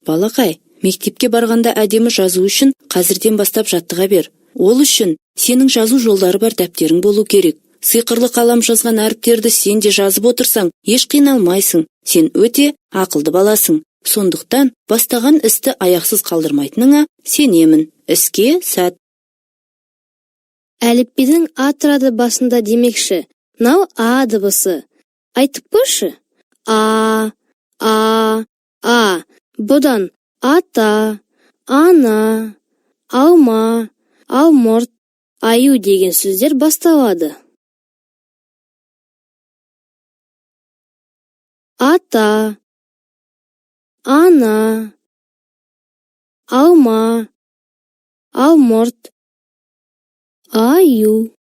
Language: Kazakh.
Балақай, мектепке барғанда әдемі жазу үшін қазірден бастап жаттыға бер. Ол үшін сенің жазу жолдары бар дәптерің болу керек. Сиқырлы қалам жазған әріптерді сен де жазып отырсаң, еш қиналмайсың. Сен өте ақылды баласың. Сондықтан бастаған істі аяқсыз қалдырмайтыныңа сенемін. Іске сәт. Әліпбидің А тұрады басында демекші. Мынау А дыбысы. Айтып көрші. А. Бұдан ата, ана, алма, алмұрт, аю деген сөздер басталады. Ата, ана, алма, алмұрт, аю.